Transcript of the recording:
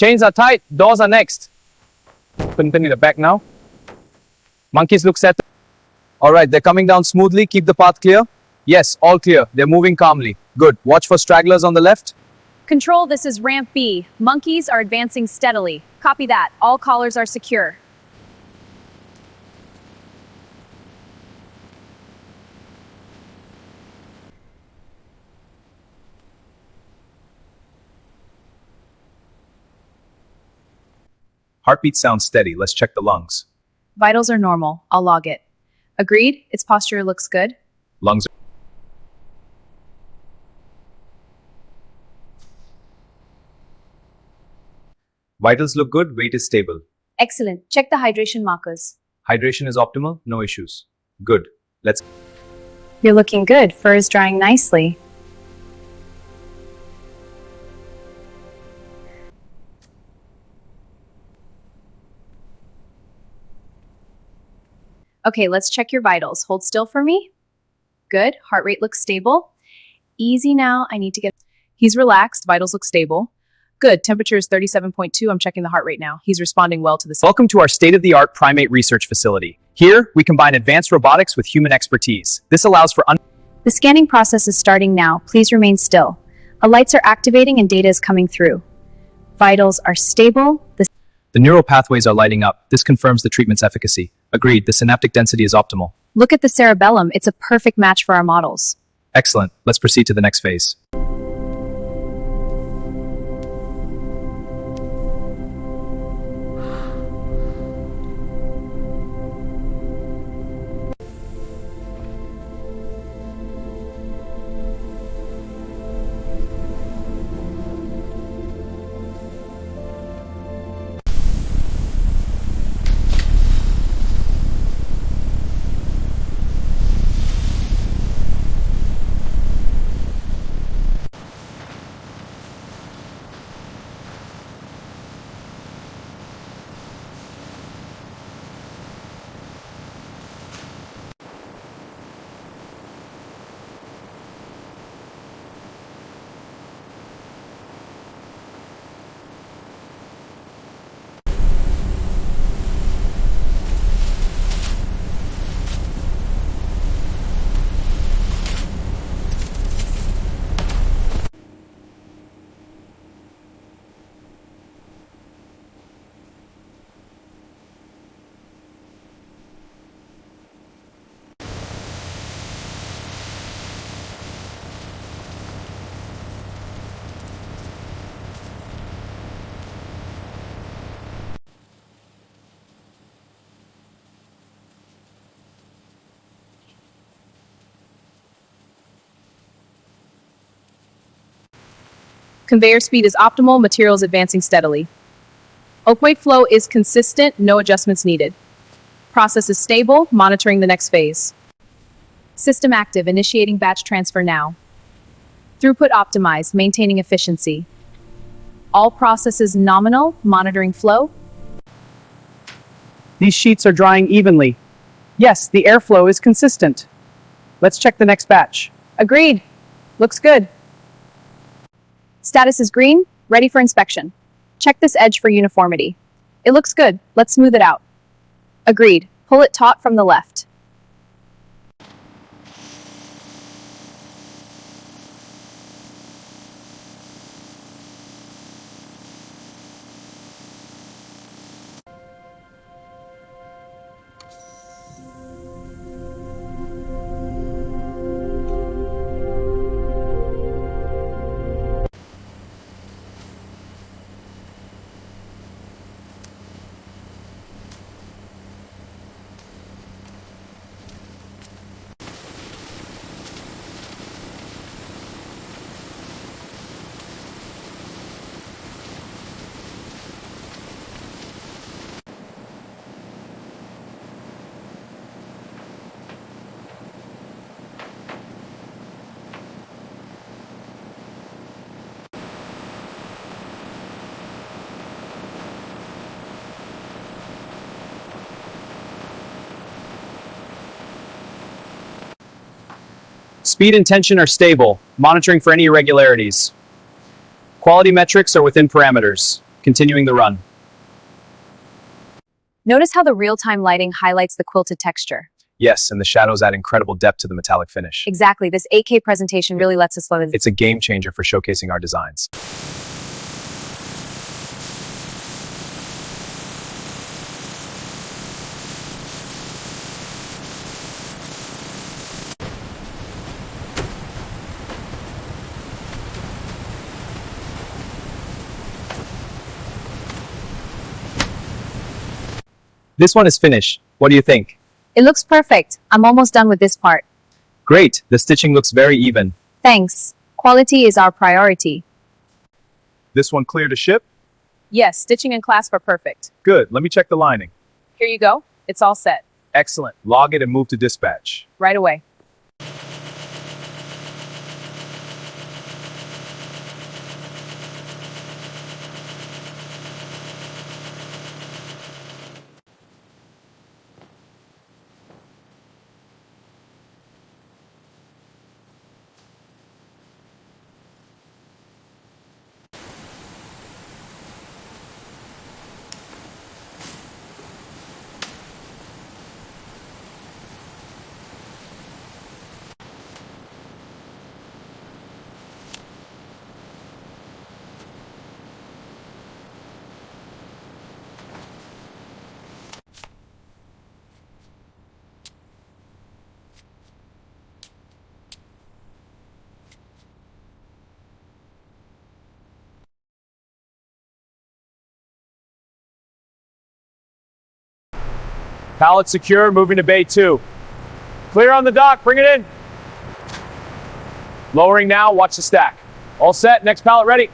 Chains are tight, doors are next. Put in the back now. Monkeys look set. Alright, they're coming down smoothly. Keep the path clear. Yes, all clear. They're moving calmly. Good. Watch for stragglers on the left. Control, this is Ramp B. Monkeys are advancing steadily. Copy that. All collars are secure. Heartbeat sounds steady. Let's check the lungs. Vitals are normal. I'll log it. Agreed? Its posture looks good. Lungs. Vitals look good. Weight is stable. Excellent. Check the hydration markers. Hydration is optimal. No issues. Good. Let's. You're looking good. Fur is drying nicely. Okay, let's check your vitals. Hold still for me. Good. Heart rate looks stable. Easy now. I need to get... He's relaxed. Vitals look stable. Good. Temperature is 37.2. I'm checking the heart rate now. He's responding well to this. Welcome to our state-of-the-art primate research facility. Here, we combine advanced robotics with human expertise. This allows for The scanning process is starting now. Please remain still. Lights are activating and data is coming through. Vitals are stable. The neural pathways are lighting up. This confirms the treatment's efficacy. Agreed, the synaptic density is optimal. Look at the cerebellum. It's a perfect match for our models. Excellent. Let's proceed to the next phase. Conveyor speed is optimal, materials advancing steadily. Oak weight flow is consistent, no adjustments needed. Process is stable, monitoring the next phase. System active, initiating batch transfer now. Throughput optimized, maintaining efficiency. All processes nominal, monitoring flow. These sheets are drying evenly. Yes, the airflow is consistent. Let's check the next batch. Agreed. Looks good. Status is green, ready for inspection. Check this edge for uniformity. It looks good. Let's smooth it out. Agreed. Pull it taut from the left. Speed and tension are stable, monitoring for any irregularities. Quality metrics are within parameters. Continuing the run. Notice how the real-time lighting highlights the quilted texture. Yes, and the shadows add incredible depth to the metallic finish. Exactly, this 8K presentation really lets us learn. It's a game changer for showcasing our designs. This one is finished. What do you think? It looks perfect. I'm almost done with this part. Great, the stitching looks very even. Thanks. Quality is our priority. This one clear to ship? Yes, stitching and clasp are perfect. Good, let me check the lining. Here you go. It's all set. Excellent, log it and move to dispatch. Right away. Pallet secure, moving to bay 2. Clear on the dock, bring it in. Lowering now, watch the stack. All set, next pallet ready.